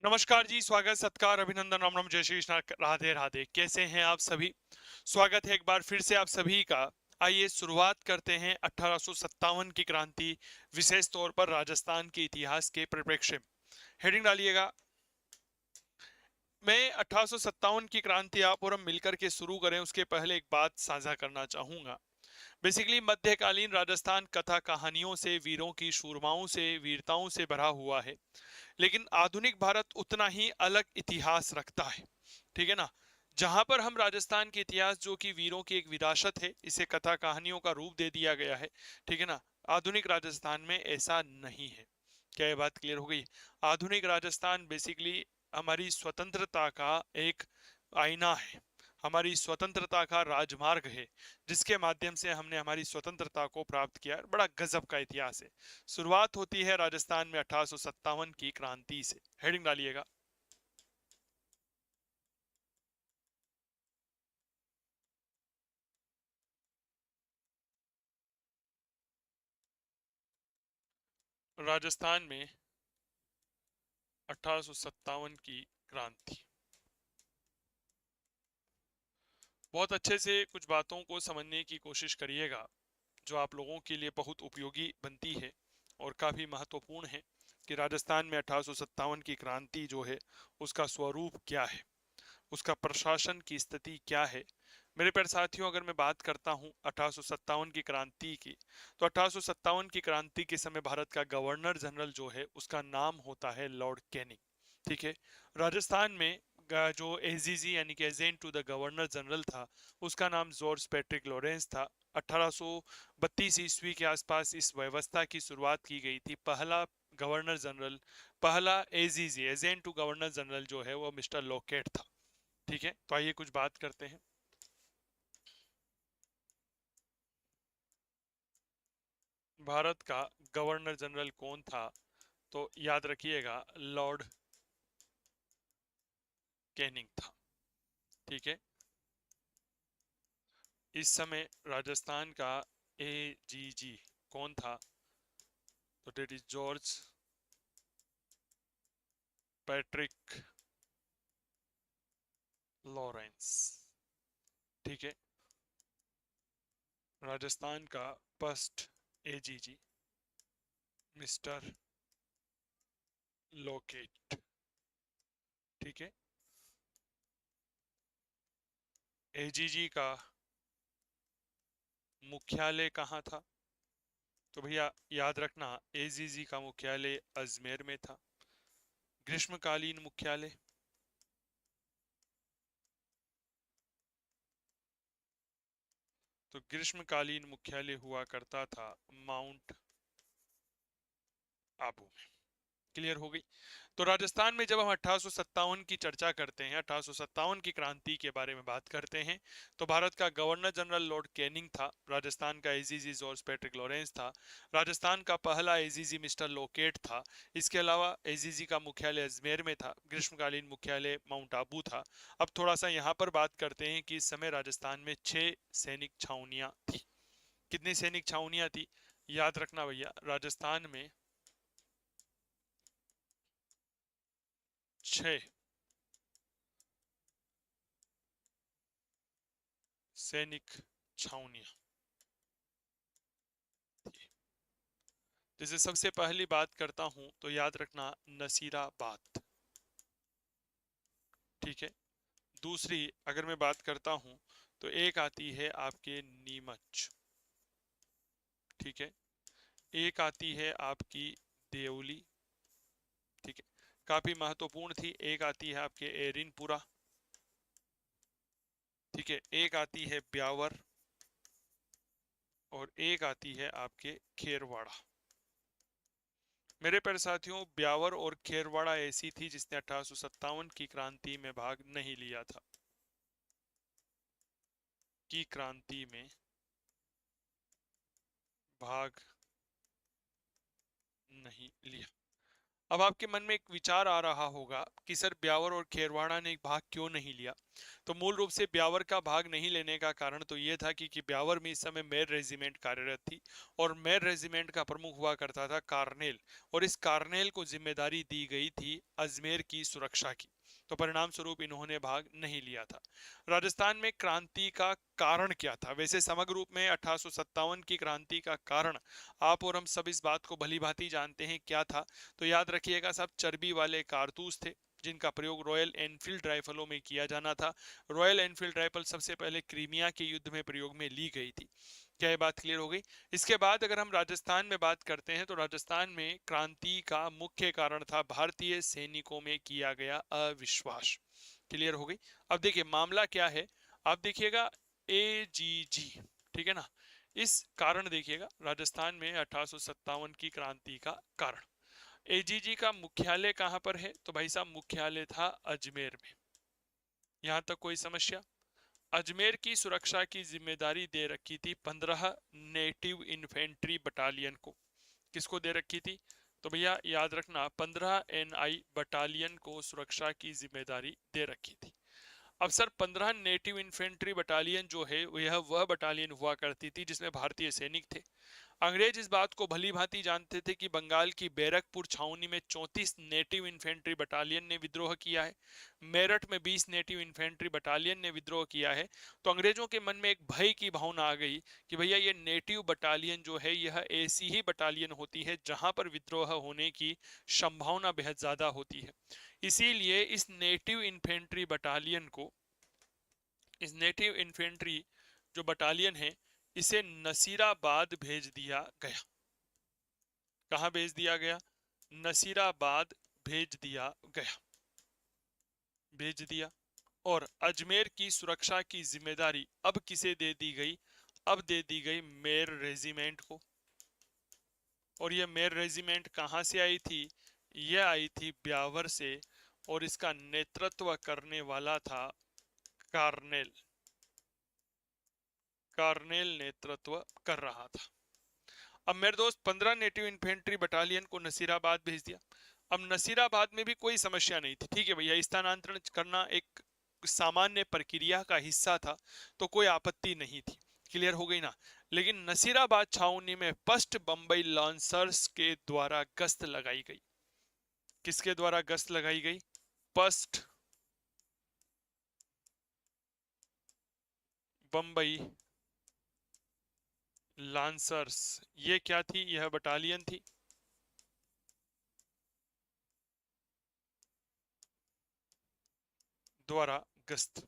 नमस्कार जी, स्वागत, सत्कार, अभिनंदन, राम राम, जय श्री कृष्ण, राधे राधे। कैसे हैं आप सभी? स्वागत है एक बार फिर से आप सभी का। आइए शुरुआत करते हैं 1857 की क्रांति, विशेष तौर पर राजस्थान के इतिहास के परिप्रेक्ष्य में। हेडिंग डालिएगा। मैं 1857 की क्रांति आप और हम मिलकर के शुरू करें उसके पहले एक बात साझा करना चाहूंगा। बेसिकली मध्यकालीन राजस्थान कथा कहानियों से, वीरों की शूरमाओं से, वीरताओं से भरा हुआ है। लेकिन आधुनिक भारत उतना ही अलग इतिहास रखता है। ठीक है ना। जहां पर हम राजस्थान के इतिहास जो कि वीरों की एक विरासत है, इसे कथा कहानियों का रूप दे दिया गया है। ठीक है ना। आधुनिक राजस्थान में ऐसा नहीं है। क्या ये बात क्लियर हो गई? आधुनिक राजस्थान बेसिकली हमारी स्वतंत्रता का एक आईना है, हमारी स्वतंत्रता का राजमार्ग है, जिसके माध्यम से हमने हमारी स्वतंत्रता को प्राप्त किया। बड़ा गजब का इतिहास है। शुरुआत होती है राजस्थान में 1857 की क्रांति से। हेडिंग डालिएगा। राजस्थान में 1857 की क्रांति। बहुत अच्छे से कुछ बातों को समझने की कोशिश करिएगा, जो आप लोगों के लिए बहुत उपयोगी बनती है और काफ़ी महत्वपूर्ण है कि राजस्थान में 1857 की क्रांति जो है उसका स्वरूप क्या है, उसका प्रशासन की स्थिति क्या है। मेरे प्यारे साथियों, अगर मैं बात करता हूं 1857 की क्रांति की, तो 1857 की क्रांति के समय भारत का गवर्नर जनरल जो है उसका नाम होता है लॉर्ड कैनिंग। ठीक है। राजस्थान में जो एजीजी यानी कि agent to the governor general था, उसका नाम जॉर्ज पैट्रिक लॉरेंस था। 1832 ईस्वी के आसपास इस व्यवस्था की शुरुआत की गई थी। पहला गवर्नर जनरल, पहला AGG agent to governor general जो है वो मिस्टर लॉकेट था। ठीक है, तो आइए कुछ बात करते हैं। भारत का गवर्नर जनरल कौन था? तो याद रखिएगा, लॉर्ड कैनिंग था। ठीक है। इस समय राजस्थान का एजीजी कौन था? तो that is George Patrick Lawrence. ठीक है। राजस्थान का फर्स्ट एजीजी मिस्टर लॉकेट। ठीक है। एजीजी का मुख्यालय कहाँ था? तो भैया याद रखना, एजीजी का मुख्यालय अजमेर में था। ग्रीष्मकालीन मुख्यालय, तो ग्रीष्मकालीन मुख्यालय हुआ करता था माउंट आबू में। क्लियर हो गई? तो राजस्थान में जब हम 1857 की चर्चा करते हैं, 1857 की क्रांति के बारे में बात करते हैं, तो भारत का गवर्नर जनरल लॉर्ड कैनिंग था। राजस्थान का एजीजी जॉर्ज पैट्रिक लॉरेंस था। राजस्थान का पहला एजीजी मिस्टर लोकेट था। इसके अलावा एजीजी का मुख्यालय अजमेर में था। ग्रीष्मकालीन मुख्यालय माउंट आबू था। अब थोड़ा सा यहाँ पर बात करते हैं कि इस समय राजस्थान में 6 सैनिक छावनियां थी। कितनी सैनिक छावनियां थी? याद रखना भैया, राजस्थान में 6 सैनिक छावनियां थी। जैसे सबसे पहली बात करता हूं तो याद रखना, नसीराबाद। ठीक है। दूसरी अगर मैं बात करता हूं तो एक आती है आपके नीमच। ठीक है। एक आती है आपकी देवली। ठीक है, काफी महत्वपूर्ण थी। एक आती है आपके एरिनपुरा। ठीक है। एक आती है ब्यावर और एक आती है आपके खेरवाड़ा। मेरे प्यारे साथियों, ब्यावर और खेरवाड़ा ऐसी थी जिसने 1857 की क्रांति में भाग नहीं लिया था। की क्रांति में भाग नहीं लिया। अब आपके मन में एक विचार आ रहा होगा कि सर ब्यावर और खेरवाड़ा ने भाग क्यों नहीं लिया। तो मूल रूप से ब्यावर का भाग नहीं लेने का कारण तो ये था कि ब्यावर में इस समय मेर रेजिमेंट कार्यरत थी और मेर रेजिमेंट का प्रमुख हुआ करता था कार्नेल, और इस कार्नेल को जिम्मेदारी दी गई थी अजमेर की सुरक्षा की। तो परिणाम स्वरूप इन्होंने भाग नहीं लिया था। राजस्थान में क्रांति का कारण क्या था? वैसे समग्र रूप में 1857 की क्रांति का कारण आप और हम सब इस बात को भली भांति जानते हैं क्या था। तो याद रखिएगा, सब चर्बी वाले कारतूस थे जिनका प्रयोग रॉयल एनफील्ड राइफलों में किया जाना था। रॉयल एनफील्ड राइफल सबसे पहले क्रीमिया के युद्ध में प्रयोग में ली गई थी। क्या ये बात क्लियर हो गई? इसके बाद अगर हम राजस्थान में बात करते हैं तो राजस्थान में क्रांति का मुख्य कारण था भारतीय सैनिकों में किया गया अविश्वास। क्लियर हो गई? अब देखिए मामला क्या है, आप देखिएगा एजीजी, ठीक है ना, इस कारण देखिएगा राजस्थान में 1857 की क्रांति का कारण। एजीजी का मुख्यालय कहां पर है? तो भाई साहब मुख्यालय था अजमेर में। यहां तक कोई समस्या? अजमेर की सुरक्षा की जिम्मेदारी दे रखी थी 15 नेटिव इन्फेंट्री बटालियन को। किसको दे रखी थी? तो भैया याद रखना 15 एनआई बटालियन को सुरक्षा की जिम्मेदारी दे रखी थी। अब सर 15 नेटिव इन्फेंट्री बटालियन जो है यह वह बटालियन हुआ करती थी जिसमें भारतीय सैनिक थे। अंग्रेज इस बात को भली भांति जानते थे कि बंगाल की बैरकपुर छावनी में 34 नेटिव इन्फेंट्री बटालियन ने विद्रोह किया है, मेरठ में 20 नेटिव इन्फेंट्री बटालियन ने विद्रोह किया है। तो अंग्रेजों के मन में एक भय की भावना आ गई कि भैया ये नेटिव बटालियन जो है यह ऐसी ही बटालियन होती है जहां पर विद्रोह होने की संभावना बेहद ज्यादा होती है। इसीलिए इस नेटिव इन्फेंट्री जो बटालियन है इसे नसीराबाद भेज दिया गया। कहां भेज दिया गया? नसीराबाद भेज दिया गया, भेज दिया। और अजमेर की सुरक्षा की जिम्मेदारी अब किसे दे दी गई? अब दे दी गई मेर रेजिमेंट को। और ये मेर रेजिमेंट कहां से आई थी? यह आई थी ब्यावर से, और इसका नेतृत्व करने वाला था कार्नेल। कार्नेल नेतृत्व कर रहा था। अब मेरे दोस्त 15 नेटिव इन्फेंट्री बटालियन को नसीराबाद भेज दिया। अब नसीराबाद में भी कोई समस्या नहीं थी, ठीक है भैया, स्थानांतरण करना एक सामान्य प्रक्रिया का हिस्सा था, तो कोई आपत्ति नहीं थी। क्लियर हो गई ना? लेकिन नसीराबाद छावनी में फर्स्ट बंबई लॉन्सर्स के द्वारा गश्त लगाई गई। किसके द्वारा गश्त लगाई गई? First Bombay lancers. ये क्या थी? यह बटालियन थी। द्वारा गश्त।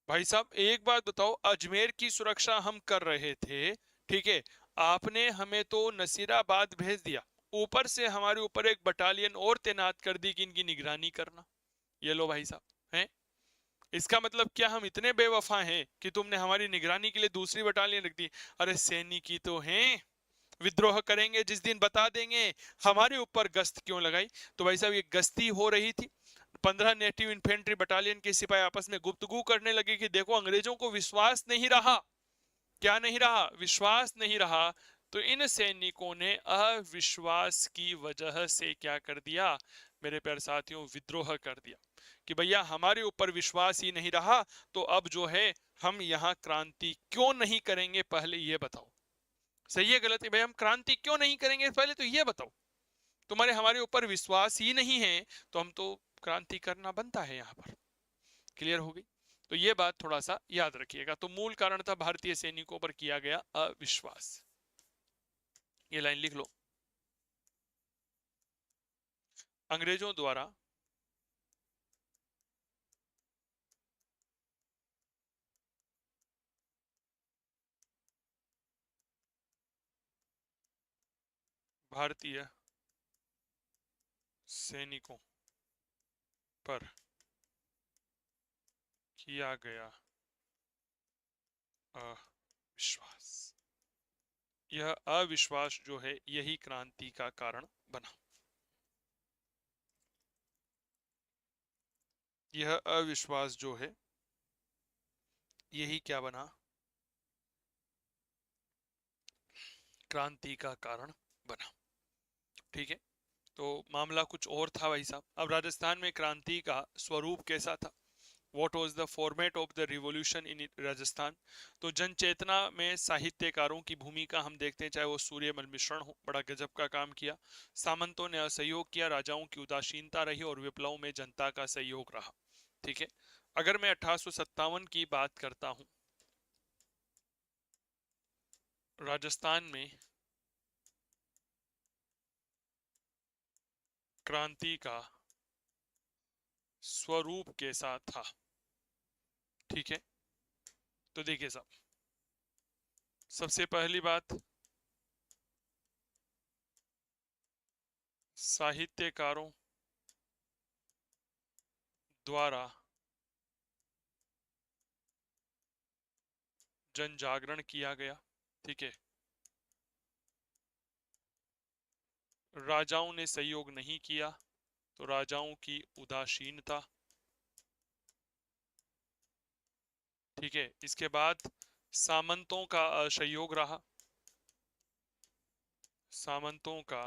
भाई साहब एक बात बताओ, अजमेर की सुरक्षा हम कर रहे थे, ठीक है, आपने हमें तो नसीराबाद भेज दिया, ऊपर से हमारे ऊपर एक बटालियन और तैनात कर दी कि इनकी निगरानी करना। ये लो भाई साहब, हैं? इसका मतलब क्या हम इतने बेवफा हैं कि तुमने हमारी निगरानी के लिए दूसरी बटालियन रख दी? अरे सैनिक ही तो हैं, विद्रोह करेंगे जिस दिन बता देंगे, हमारे ऊपर गश्त क्यों लगाई? तो भाई साहब ये गश्ती हो रही थी। 15 नेटिव इन्फेंट्री बटालियन के सिपाही आपस में गुफ्तगू करने लगे कि देखो अंग्रेजों को विश्वास नहीं रहा। क्या नहीं रहा? विश्वास नहीं रहा। तो इन सैनिकों ने अविश्वास की वजह से क्या कर दिया मेरे प्यारे साथियों? विद्रोह कर दिया कि भैया हमारे ऊपर विश्वास ही नहीं रहा, तो अब जो है हम यहाँ क्रांति क्यों नहीं करेंगे, पहले ये बताओ। सही है गलत है भाई? हम क्रांति क्यों नहीं करेंगे पहले तो ये बताओ। तुम्हारे हमारे ऊपर विश्वास ही नहीं है तो हम तो क्रांति करना बनता है यहाँ पर। क्लियर हो गई? तो ये बात थोड़ा सा याद रखिएगा। तो मूल कारण था भारतीय सैनिकों पर किया गया अविश्वास। ये लाइन लिख लो। अंग्रेजों द्वारा भारतीय सैनिकों पर किया गया अविश्वास, यह अविश्वास जो है यही क्रांति का कारण बना। यह अविश्वास जो है यही क्या बना? क्रांति का कारण बना। ठीक है, तो मामला कुछ और था भाई साहब। अब राजस्थान में क्रांति का स्वरूप कैसा था? What was the format of the revolution in Rajasthan? तो जन चेतना में साहित्यकारों की भूमिका हम देखते हैं, चाहे वो सूर्यमल मिश्रण हो, बड़ा गजब का काम किया। सामंतों ने असहयोग किया, राजाओं की उदासीनता रही और विप्लव में जनता का सहयोग रहा। ठीक है। अगर मैं 1857 की बात करता हूं, राजस्थान में क्रांति का स्वरूप कैसा था? ठीक है। तो देखिए साहब, सबसे पहली बात, साहित्यकारों द्वारा जन जागरण किया गया। ठीक है। राजाओं ने सहयोग नहीं किया, तो राजाओं की उदासीनता। ठीक है। इसके बाद सामंतों का असहयोग रहा, सामंतों का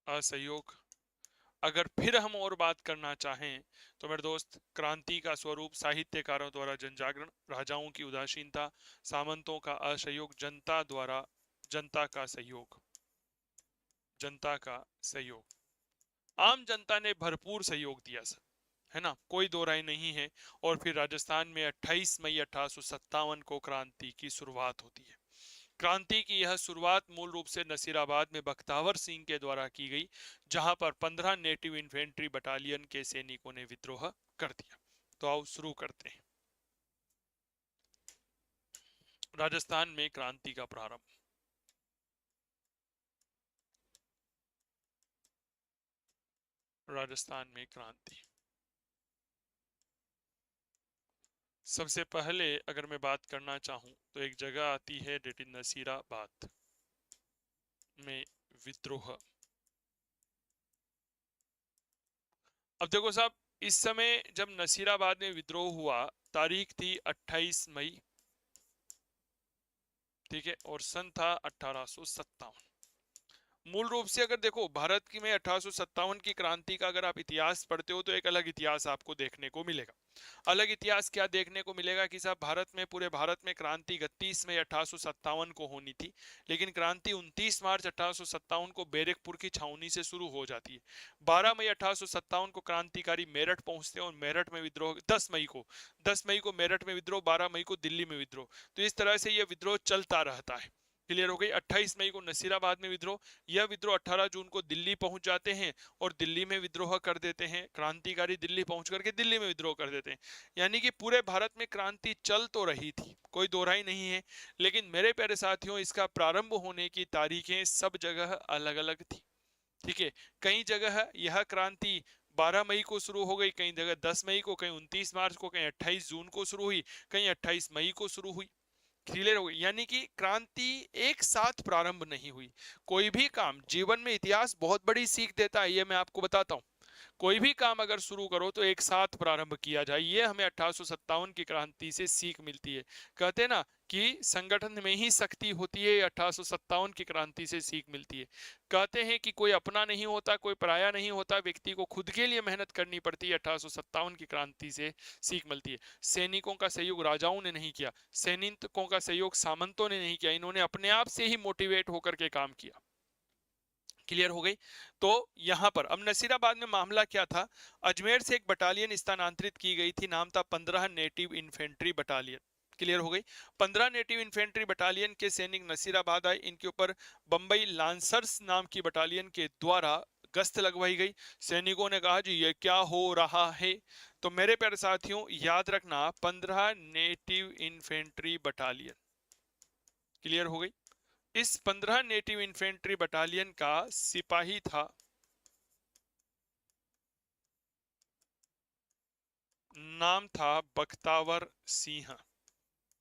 असहयोग। अगर फिर हम और बात करना चाहें तो मेरे दोस्त, क्रांति का स्वरूप साहित्यकारों द्वारा जनजागरण, राजाओं की उदासीनता, सामंतों का असहयोग, जनता का सहयोग, जनता का सहयोग। आम जनता ने भरपूर सहयोग दिया सर, है ना, कोई दो राय नहीं है। और फिर राजस्थान में 28 मई 1857 को क्रांति की शुरुआत होती है। क्रांति की यह शुरुआत मूल रूप से नसीराबाद में बख्तावर सिंह के द्वारा की गई, जहां पर 15 नेटिव इन्फेंट्री बटालियन के सैनिकों ने विद्रोह कर दिया। तो आओ शुरू करते हैं। राजस्थान में क्रांति का प्रारंभ। राजस्थान में क्रांति, सबसे पहले अगर मैं बात करना चाहूं तो एक जगह आती है, डेट इज नसीराबाद में विद्रोह। अब देखो साहब, इस समय जब नसीराबाद में विद्रोह हुआ, तारीख थी 28 मई। ठीक है। और सन था 1857। मूल रूप से अगर देखो, भारत की में 1857 की क्रांति का अगर आप इतिहास पढ़ते हो तो एक अलग इतिहास आपको देखने को मिलेगा। अलग इतिहास क्या देखने को मिलेगा कि साहब, भारत में, पूरे भारत में क्रांति 31 मई 1857 को होनी थी, लेकिन क्रांति 29 मार्च 1857 को बैरकपुर की छावनी से शुरू हो जाती है। 12 मई 1857 को क्रांतिकारी मेरठ पहुंचते हैं और मेरठ में विद्रोह, 10 मई को मेरठ में विद्रोह, 12 मई को दिल्ली में विद्रोह। तो इस तरह से यह विद्रोह चलता रहता है। क्लियर हो गई। 28 मई को नसीराबाद में विद्रोह, यह विद्रोह 18 जून को दिल्ली पहुंच जाते हैं और दिल्ली में विद्रोह कर देते हैं। क्रांतिकारी दिल्ली पहुंच करके दिल्ली में विद्रोह कर देते हैं। यानी कि पूरे भारत में क्रांति चल तो रही थी, कोई दो राय नहीं है, लेकिन मेरे प्यारे साथियों, इसका प्रारंभ होने की तारीखें सब जगह अलग अलग थी। ठीक है। कई जगह यह क्रांति 12 मई को शुरू हो गई, कई जगह 10 मई को, कहीं 29 मार्च को, कहीं 28 जून को शुरू हुई, कहीं 28 मई को शुरू हुई। क्लियर हो गई। यानी कि क्रांति एक साथ प्रारंभ नहीं हुई। कोई भी काम जीवन में, इतिहास बहुत बड़ी सीख देता है, ये मैं आपको बताता हूं। कोई भी काम अगर शुरू करो तो एक साथ प्रारंभ किया जाए, ये हमें 1857 की क्रांति से सीख मिलती है। कहते हैं ना कि संगठन में ही शक्ति होती है, 1857 की क्रांति से सीख मिलती है। कहते हैं कि कोई अपना नहीं होता, कोई पराया नहीं होता, व्यक्ति को खुद के लिए मेहनत करनी पड़ती है। 1857 की क्रांति से सीख मिलती है। सैनिकों का सहयोग राजाओं ने नहीं किया, सैनिकों का सहयोग सामंतों ने नहीं किया, इन्होंने अपने आप से ही मोटिवेट होकर के काम किया। क्लियर हो गई। तो यहां पर अब नसीराबाद में मामला क्या था, अजमेर से एक बटालियन स्थानांतरित की गई थी, नाम था 15 नेटिव इन्फेंट्री बटालियन। क्लियर हो गई। 15 नेटिव इन्फेंट्री बटालियन के सैनिक नसीराबाद आए। इनके ऊपर बंबई लांसर्स नाम की बटालियन के द्वारा गश्त लगवाई गई। सैनिकों ने कहा जी ये क्या हो रहा है। तो मेरे प्यारे साथियों, याद रखना, 15 नेटिव इन्फेंट्री बटालियन। क्लियर हो गई। इस 15 नेटिव इन्फेंट्री बटालियन का सिपाही था, नाम था बख्तावर सिंह।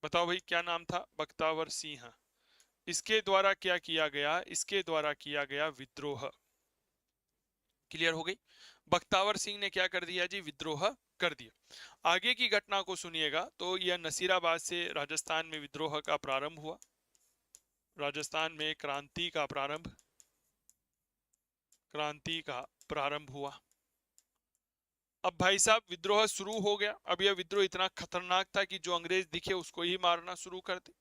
बताओ भाई क्या नाम था? बख्तावर सिंह। इसके द्वारा क्या किया गया? इसके द्वारा किया गया विद्रोह। क्लियर हो गई। बख्तावर सिंह ने क्या कर दिया जी? विद्रोह कर दिया। आगे की घटना को सुनिएगा। तो यह नसीराबाद से राजस्थान में विद्रोह का प्रारंभ हुआ। राजस्थान में क्रांति का प्रारंभ हुआ। अब भाई साहब विद्रोह शुरू हो गया। अब यह विद्रोह इतना खतरनाक था कि जो अंग्रेज दिखे उसको ही मारना शुरू कर दे।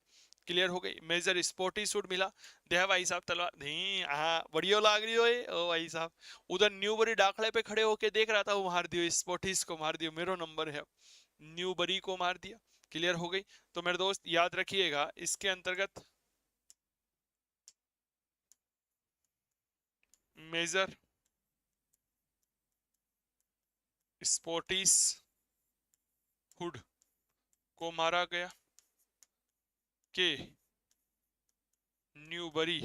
क्लियर हो गई। मेजर स्पोर्टी सूट मिला। देहा भाई साहब तलवार नहीं, हाँ बढ़िया लाग रही हो ये ओ भाई साहब। उधर न्यूबरी डाकड़े पे खड़े होके देख रहा था, वो मार दियो, स्पोर्टिस को मार दियो, मेरो नंबर है। न्यूबरी को मार दिया। क्लियर हो गई। तो मेरे दोस्त याद रखिएगा इसके अंतर्गत मेजर स्पोर्टिस हुड को मारा गया के न्यूबरी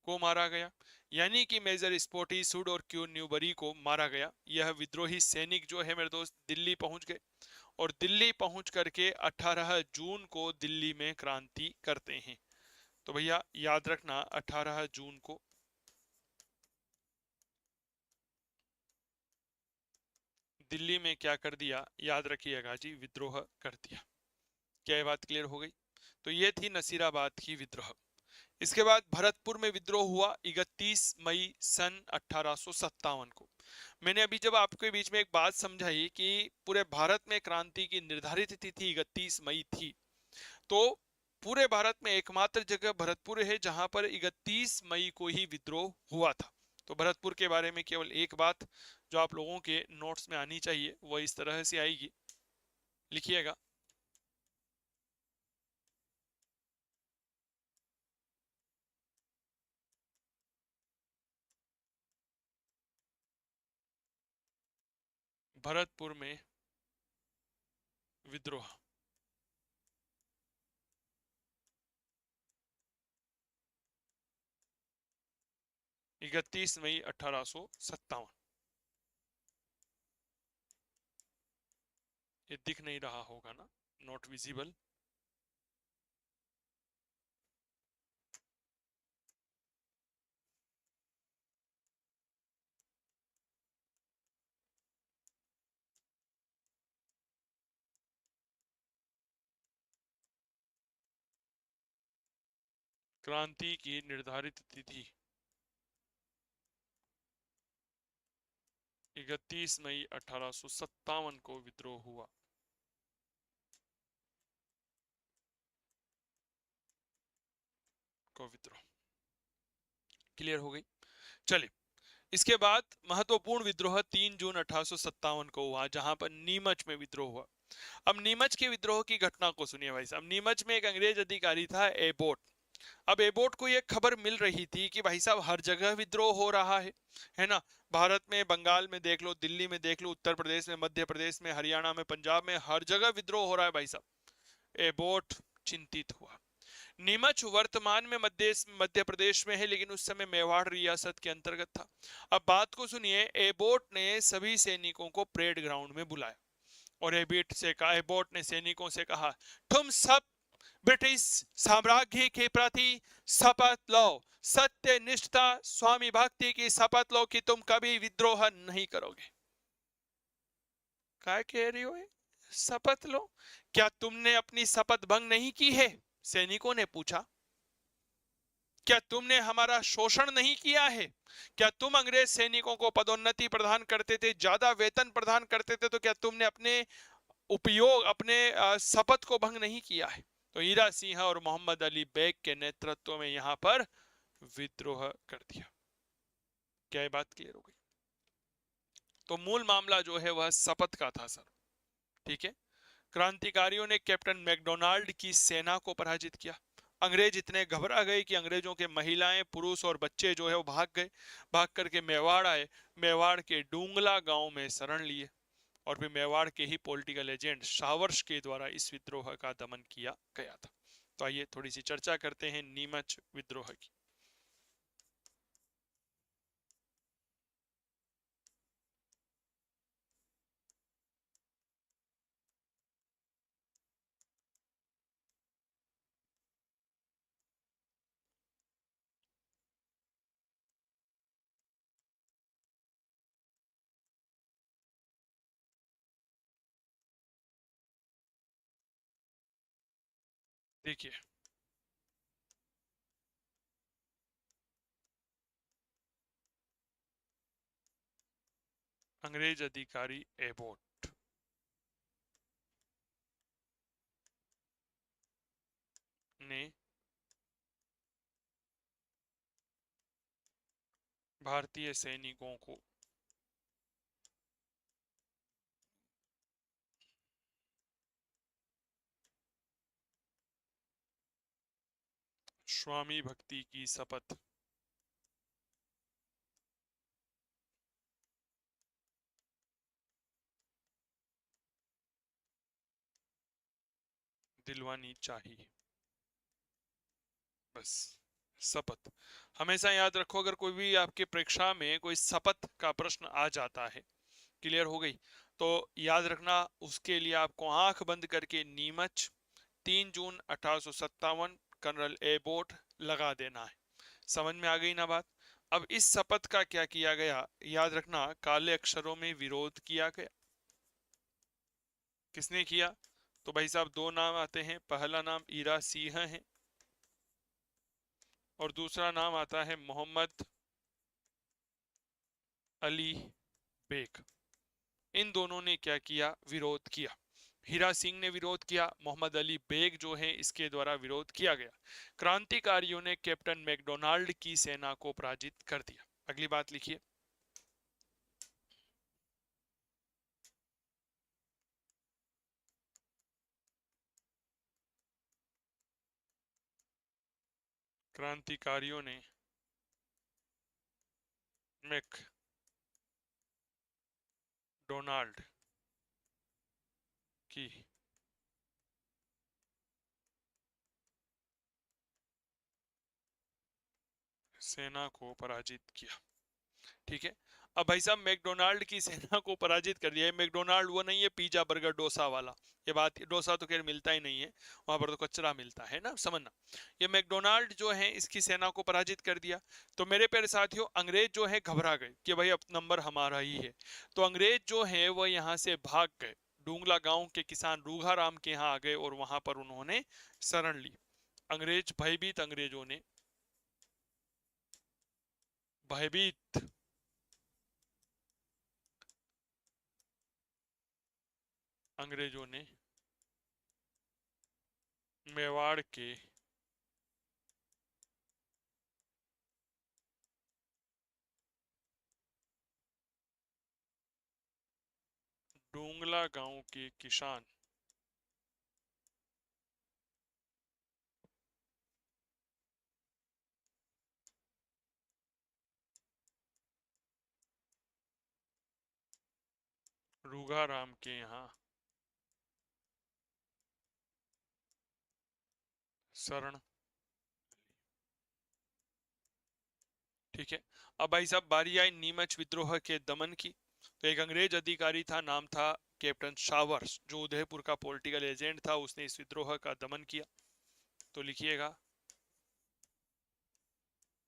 को मारा गया। यानी कि मेजर स्पोर्टिस हुड और क्यू न्यूबरी को मारा गया। यह विद्रोही सैनिक जो है मेरे दोस्त दिल्ली पहुंच गए और दिल्ली पहुंच करके 18 जून को दिल्ली में क्रांति करते हैं। तो भैया याद रखना 18 जून को दिल्ली में क्या कर दिया, याद रखिएगा जी, विद्रोह कर दिया। क्या ये बात क्लियर हो गई? तो ये थी नसीराबाद की विद्रोह। इसके बाद भरतपुर में विद्रोह हुआ 31 मई सन 1857 को। मैंने अभी जब आपके बीच में एक बात समझाई कि पूरे भारत में क्रांति की निर्धारित तिथि 31 मई थी, तो पूरे भारत में एकमात्र जगह भरतपुर है जहां पर 31 मई को ही विद्रोह हुआ था। तो भरतपुर के बारे में केवल एक बात जो आप लोगों के नोट्स में आनी चाहिए वो इस तरह से आएगी, लिखिएगा। भरतपुर में विद्रोह 31 मई 1857। ये दिख नहीं रहा होगा ना, नॉट विजिबल। क्रांति की निर्धारित तिथि 31 मई 1857 को विद्रोह हुआ। विद्रोह क्लियर हो गई। चलिए, इसके बाद महत्वपूर्ण विद्रोह 3 जून 1857 को हुआ जहां पर नीमच में विद्रोह हुआ। अब नीमच के विद्रोह की घटना को सुनिए भाई साहब। नीमच में एक अंग्रेज अधिकारी था एबोट। अब एबोट को यह खबर मिल रही थी कि भाई साहब हर जगह विद्रोह हो रहा है ना। भारत में बंगाल में देख लो, दिल्ली में देख लो, उत्तर प्रदेश में, मध्य प्रदेश में, हरियाणा में, पंजाब में, हर जगह विद्रोह हो रहा है भाई साहब। एबोट चिंतित हुआ। नीमच वर्तमान में मध्य प्रदेश में है, लेकिन उस समय मेवाड़ रियासत के अंतर्गत था। अब बात को सुनिए। एबोट ने सभी सैनिकों को परेड ग्राउंड में बुलाया और एबोट ने सैनिकों से कहा, तुम सब ब्रिटिश साम्राज्य के प्रति शपथ लो, सत्य निष्ठा स्वामी भक्ति की शपथ लो कि तुम कभी विद्रोह नहीं करोगे। क्या कह रही हो? शपथ लो? क्या तुमने अपनी शपथ भंग नहीं की है? सैनिकों ने पूछा। क्या तुमने हमारा शोषण नहीं किया है? क्या तुम अंग्रेज सैनिकों को पदोन्नति प्रदान करते थे, ज्यादा वेतन प्रदान करते थे? तो क्या तुमने अपने शपथ को भंग नहीं किया है? तो हीरा सिंह और मोहम्मद अली बेग के नेतृत्व में यहां पर विद्रोह कर दिया। क्या ये बात क्लियर हो गई? तो मूल मामला जो है वह शपथ का था सर। ठीक है। क्रांतिकारियों ने कैप्टन मैकडोनाल्ड की सेना को पराजित किया। अंग्रेज इतने घबरा गए कि अंग्रेजों के महिलाएं, पुरुष और बच्चे जो है वो भाग गए। भाग करके मेवाड़ आए। मेवाड़ के डूंगला गांव में शरण लिए और फिर मेवाड़ के ही पॉलिटिकल एजेंट शावर्ष के द्वारा इस विद्रोह का दमन किया गया था। तो आइए थोड़ी सी चर्चा करते हैं नीमच विद्रोह की। देखिए, अंग्रेज अधिकारी एबोट ने भारतीय सैनिकों को स्वामी भक्ति की शपथ दिलवानी चाहिए। बस शपथ हमेशा याद रखो, अगर कोई भी आपके परीक्षा में कोई शपथ का प्रश्न आ जाता है, क्लियर हो गई, तो याद रखना उसके लिए आपको आंख बंद करके नीमच 3 जून 1857 कर्नल एबोट लगा देना है। समझ में आ गई ना बात। अब इस शपथ का क्या किया गया, याद रखना काले अक्षरों में विरोध किया गया। किसने किया? तो भाई साहब दो नाम आते हैं, पहला नाम ईरा सिंह है और दूसरा नाम आता है मोहम्मद अली बेग। इन दोनों ने क्या किया? विरोध किया। हीरा सिंह ने विरोध किया, मोहम्मद अली बेग जो है इसके द्वारा विरोध किया गया। क्रांतिकारियों ने कैप्टन मैकडोनाल्ड की सेना को पराजित कर दिया। अगली बात लिखिए। क्रांतिकारियों ने मैकडोनाल्ड की सेना को पराजित किया। ठीक है। अब भाई साहब मैकडोनाल्ड की सेना को पराजित कर दिया है। मैकडोनाल्ड वो नहीं है पिज्जा बर्गर डोसा वाला, ये बात, डोसा तो खैर मिलता ही नहीं है वहां पर, तो कचरा मिलता है ना, समझना। ये मैकडोनाल्ड जो है इसकी सेना को पराजित कर दिया। तो मेरे प्यारे साथियों अंग्रेज जो है घबरा गए कि भाई अब नंबर हमारा ही है। तो अंग्रेज जो है वो यहाँ से भाग गए, डूंगला गांव के किसान रूघा राम के यहाँ आ गए और वहां पर उन्होंने शरण ली। अंग्रेज भयभीत, भयभीत अंग्रेजों ने मेवाड़ के डूंगला गांव के किसान रूघा राम के यहाँ शरण। ठीक है। अब भाई साहब बारी आई नीमच विद्रोह के दमन की। तो एक अंग्रेज अधिकारी था, नाम था कैप्टन शावर्स, जो उदयपुर का पॉलिटिकल एजेंट था, उसने इस विद्रोह का दमन किया। तो लिखिएगा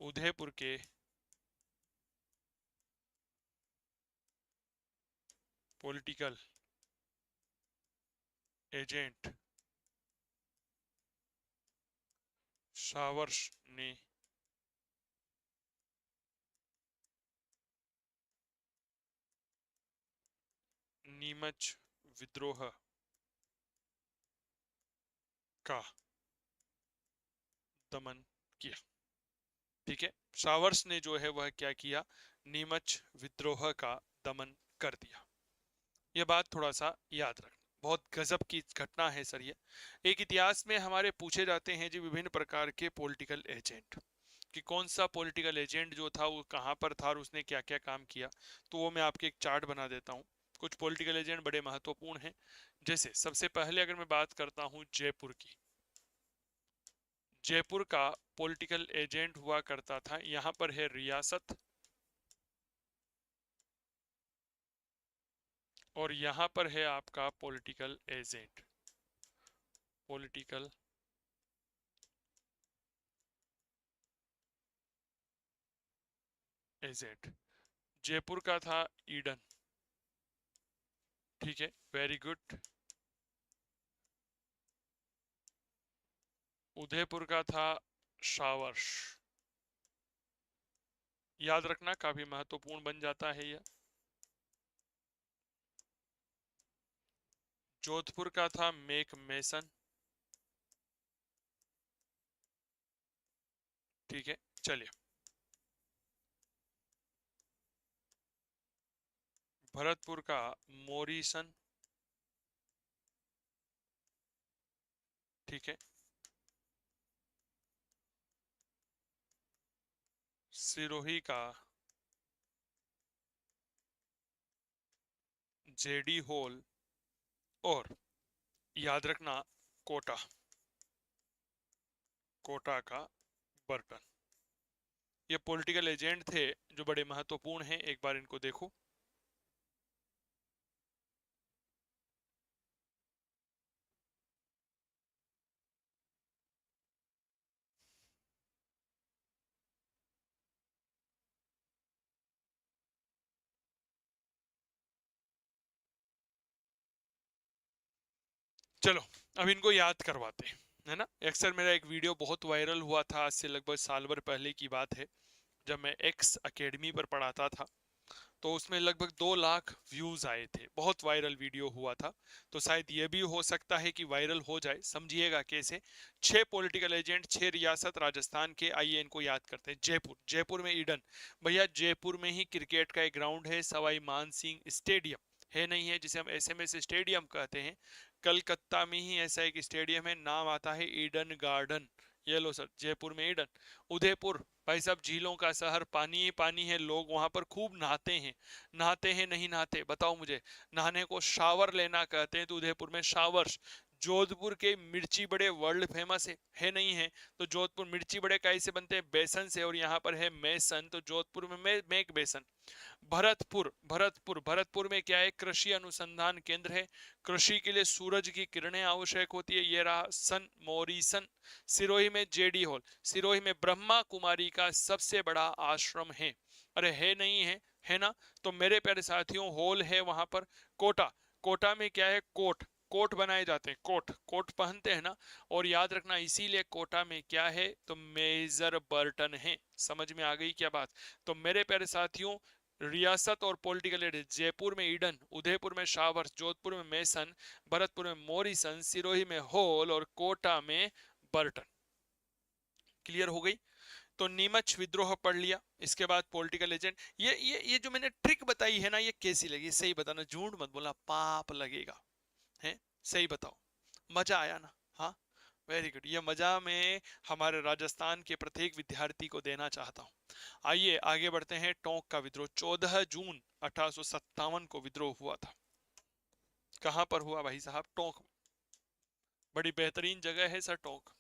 उदयपुर के पॉलिटिकल एजेंट शावर्स ने नीमच विद्रोह का दमन किया। ठीक है। शावर्स ने जो है वह क्या किया? नीमच विद्रोह का दमन कर दिया। यह बात थोड़ा सा याद रखना, बहुत गजब की घटना है सर ये। एक इतिहास में हमारे पूछे जाते हैं जी विभिन्न प्रकार के पॉलिटिकल एजेंट, कि कौन सा पॉलिटिकल एजेंट जो था वो कहां पर था और उसने क्या क्या काम किया। तो वो मैं आपके एक चार्ट बना देता हूँ। कुछ पॉलिटिकल एजेंट बड़े महत्वपूर्ण हैं। जैसे सबसे पहले अगर मैं बात करता हूँ जयपुर की, जयपुर का पॉलिटिकल एजेंट हुआ करता था, यहां पर है रियासत और यहां पर है आपका political agent, political agent. Jaipur का था ईडन। ठीक है, वेरी गुड। उदयपुर का था शावर्स। याद रखना काफी महत्वपूर्ण बन जाता है यह। जोधपुर का था मेक मेसन। ठीक है, चलिए। भरतपुर का मोरिसन। ठीक है। सिरोही का जेडी होल। और याद रखना, कोटा, कोटा का बर्टन। ये पॉलिटिकल एजेंट थे जो बड़े महत्वपूर्ण हैं, एक बार इनको देखो। चलो, अब इनको याद करवाते हैं, है ना। अक्सर मेरा एक वीडियो बहुत वायरल हुआ था, आज से लगभग साल भर पहले की बात है, जब मैं एक्स एकेडमी पर पढ़ाता था। तो उसमें लगभग 2 लाख व्यूज आए थे, बहुत वायरल वीडियो हुआ था। तो शायद ये भी हो सकता है कि वायरल हो जाए, समझिएगा कैसे। 6 पॉलिटिकल एजेंट, 6 रियासत राजस्थान के, आइए इनको याद करते हैं। जयपुर, जयपुर में ईडन। भैया जयपुर में ही क्रिकेट का एक ग्राउंड है, सवाई मान सिंह स्टेडियम। है नहीं है, जिसे हम एसएमएस स्टेडियम कहते हैं। कलकत्ता में ही ऐसा एक स्टेडियम है, नाम आता है ईडन गार्डन। ये लो सर, जयपुर में ईडन। उदयपुर, भाई साहब झीलों का शहर, पानी ही पानी है, लोग वहां पर खूब नहाते हैं। नहाते हैं नहीं नहाते, बताओ मुझे। नहाने को शावर लेना कहते हैं, तो उदयपुर में शावर्स। जोधपुर के मिर्ची बड़े वर्ल्ड फेमस है नहीं है। तो जोधपुर मिर्ची बड़े कैसे बनते हैं, बेसन से, और यहाँ पर है मेसन, तो जोधपुर में मेक बेसन। भरतपुर, भरतपुर, भरतपुर में क्या है, कृषि अनुसंधान केंद्र है। कृषि के लिए सूरज की किरणें आवश्यक होती है, ये रहा सन मोरिसन। सिरोही में जेडी हॉल, सिरोही में ब्रह्मा कुमारी का सबसे बड़ा आश्रम है। अरे है नहीं है, है ना। तो मेरे प्यारे साथियों, हॉल है वहां पर। कोटा, कोटा में क्या है, कोट, कोट बनाए जाते हैं, कोट, कोट पहनते हैं ना। और याद रखना, इसीलिए कोटा में क्या है, तो मेजर बर्टन है। समझ में आ गई क्या बात। तो मेरे प्यारे साथियों, रियासत और पॉलिटिकल एरिया, जयपुर में ईडन, उदयपुर में शावर, जोधपुर में मेसन, भरतपुर में मोरिसन, सिरोही में होल, और कोटा में बर्टन। क्लियर हो गई। तो नीमच विद्रोह पढ़ लिया, इसके बाद पॉलिटिकल एजेंट। ये जो मैंने ट्रिक बताई है ना, ये कैसी लगी, सही बताना, झूठ मत बोलना, पाप लगेगा। है, सही बताओ, मजा आया ना। हाँ, वेरी गुड। ये मजा मैं हमारे राजस्थान के प्रत्येक विद्यार्थी को देना चाहता हूँ। आइए आगे बढ़ते हैं। टोंक का विद्रोह, 14 जून 1857 को विद्रोह हुआ था। कहां पर हुआ भाई साहब, टोंक। बड़ी बेहतरीन जगह है सर टोंक।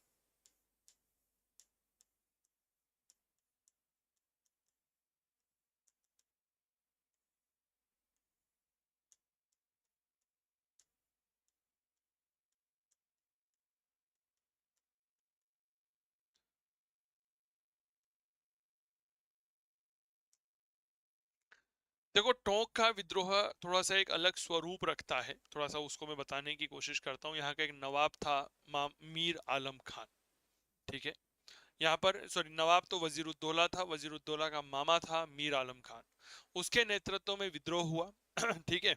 देखो, टोंक का विद्रोह थोड़ा सा एक अलग स्वरूप रखता है, थोड़ा सा उसको मैं बताने की कोशिश करता हूँ। यहाँ का एक नवाब था, मीर आलम खान। ठीक है। यहाँ पर, सॉरी, नवाब तो वजीरुद्दौला था, वजीरुद्दौला का मामा था मीर आलम खान। उसके नेतृत्व में विद्रोह हुआ। ठीक है।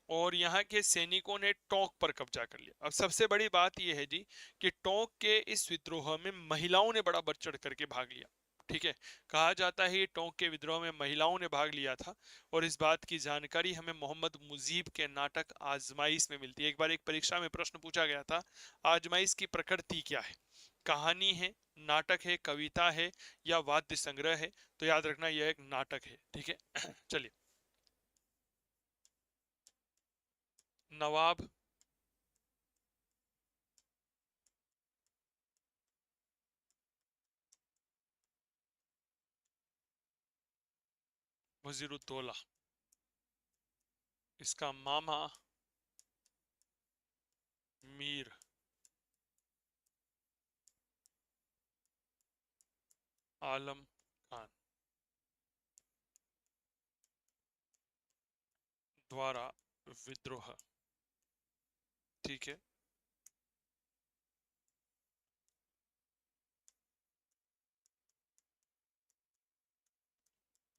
और यहाँ के सैनिकों ने टोंक पर कब्जा कर लिया। अब सबसे बड़ी बात यह है जी, कि टोंक के इस विद्रोह में महिलाओं ने बड़ा बढ़ चढ़ करके भाग लिया। ठीक है। कहा जाता है ये टोंक के विद्रोह में महिलाओं ने भाग लिया था। और इस बात की जानकारी हमें मोहम्मद मुजीब के नाटक आजमाइश में मिलती है। एक बार एक परीक्षा में प्रश्न पूछा गया था, आजमाइश की प्रकृति क्या है, कहानी है, नाटक है, कविता है, या वाद्य संग्रह है। तो याद रखना, यह एक नाटक है। ठीक है। चलिए। नवाब वजीरुद्दौला, इसका मामा मीर आलम खान द्वारा विद्रोह। ठीक है।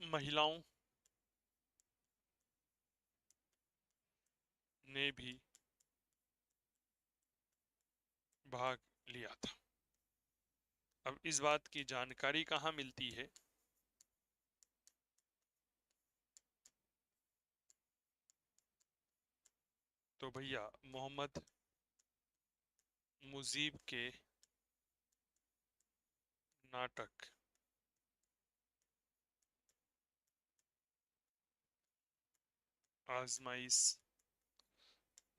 महिलाओं ने भी भाग लिया था। अब इस बात की जानकारी कहाँ मिलती है? तो भैया मोहम्मद मुजीब के नाटक आजमाइश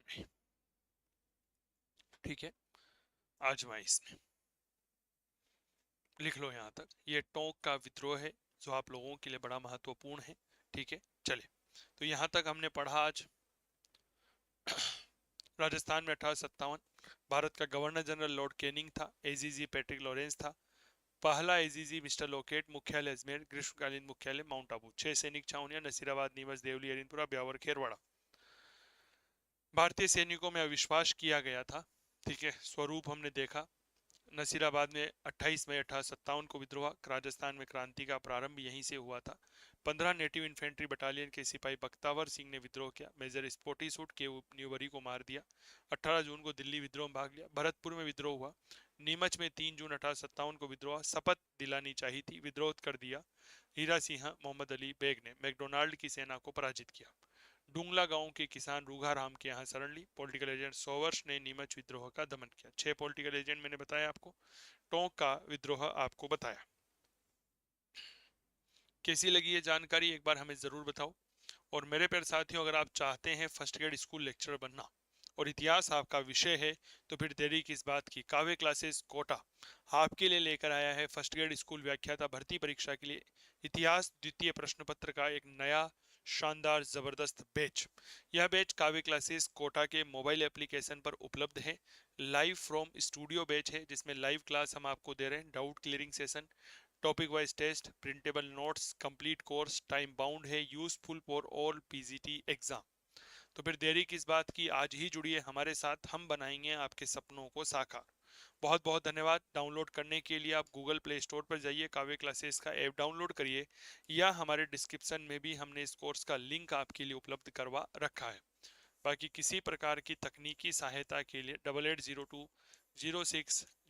में। ठीक है, आजमाइश में लिख लो यहां तक। ये टोंक का विद्रोह है जो आप लोगों के लिए बड़ा महत्वपूर्ण है। ठीक है, चले। तो यहां तक हमने पढ़ा आज। राजस्थान में 1857 भारत का गवर्नर जनरल लॉर्ड कैनिंग था। एजीजी पैट्रिक लॉरेंस था। पहला एजीजी मिस्टर लोकेट। मुख्यालय अजमेर। ग्रीष्मकालीन मुख्यालय माउंट आबू। 6 सैनिक छावनियां नसीराबाद, नीमच, देवली, हरिनपुरा, ब्यावर, खेरवाड़ा। भारतीय सैनिकों में अविश्वास किया गया था। ठीक है, स्वरूप हमने देखा। नसीराबाद में 28 मई 1857 को विद्रोह। राजस्थान में क्रांति का प्रारंभ यहीं से हुआ था। 15 नेटिव इन्फेंट्री बटालियन के सिपाही बख्तावर सिंह ने विद्रोह किया। मेजर स्पोटी सूट के न्यूबरी को मार दिया। 18 जून को दिल्ली विद्रोह में भाग लिया। भरतपुर में विद्रोह हुआ। नीमच में 3 जून 1857 को विद्रोह। शपथ दिलानी चाहिए थी, विद्रोह कर दिया। हीरा सिंह मोहम्मद अली बेग ने मैकडोनाल्ड की सेना को पराजित किया। डुंगला गांव के किसान रूघा राम के यहाँ शरण ली। पॉलिटिकल एजेंट सोवर्स ने नीमच विद्रोह का दमन किया। 6 पॉलिटिकल एजेंट मैंने बताया आपको। टोंक का विद्रोह आपको बताया। कैसी लगी ये जानकारी एक बार हमें जरूर बताओ। और मेरे प्यारे साथियों, अगर आप चाहते हैं फर्स्ट ग्रेड स्कूल लेक्चरर बनना और इतिहास आपका विषय है, तो फिर देरी किस बात की। काव्य क्लासेस कोटा आपके लिए लेकर आया है फर्स्ट ग्रेड स्कूल व्याख्याता भर्ती परीक्षा के लिए इतिहास द्वितीय प्रश्न पत्र का एक नया शानदार जबरदस्त बैच। यह बैच काव्य क्लासेस कोटा के मोबाइल एप्लीकेशन पर उपलब्ध है। लाइव फ्रॉम स्टूडियो बैच है जिसमें लाइव क्लास हम आपको दे रहे हैं। Doubt clearing session, topic wise test, printable notes, complete course, time bound है, useful for all PGT exam. तो फिर देरी किस बात की, आज ही जुड़िए हमारे साथ, हम बनाएंगे आपके सपनों को साकार। बहुत बहुत धन्यवाद। डाउनलोड करने के लिए आप गूगल प्ले स्टोर पर जाइए, काव्य क्लासेस का ऐप डाउनलोड करिए, या हमारे डिस्क्रिप्शन में भी हमने इस कोर्स का लिंक आपके लिए उपलब्ध करवा रखा है। बाकी किसी प्रकार की तकनीकी सहायता के लिए 8802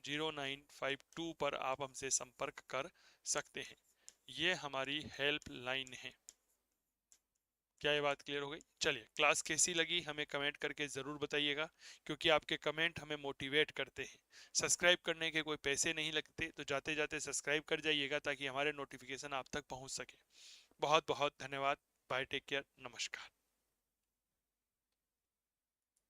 060952 पर आप हमसे संपर्क कर सकते हैं। ये हमारी हेल्प लाइन है। क्या ये बात क्लियर हो गई? चलिए, क्लास कैसी लगी हमें कमेंट करके ज़रूर बताइएगा, क्योंकि आपके कमेंट हमें मोटिवेट करते हैं। सब्सक्राइब करने के कोई पैसे नहीं लगते, तो जाते जाते सब्सक्राइब कर जाइएगा ताकि हमारे नोटिफिकेशन आप तक पहुंच सके। बहुत बहुत धन्यवाद। बाय, टेक केयर, नमस्कार।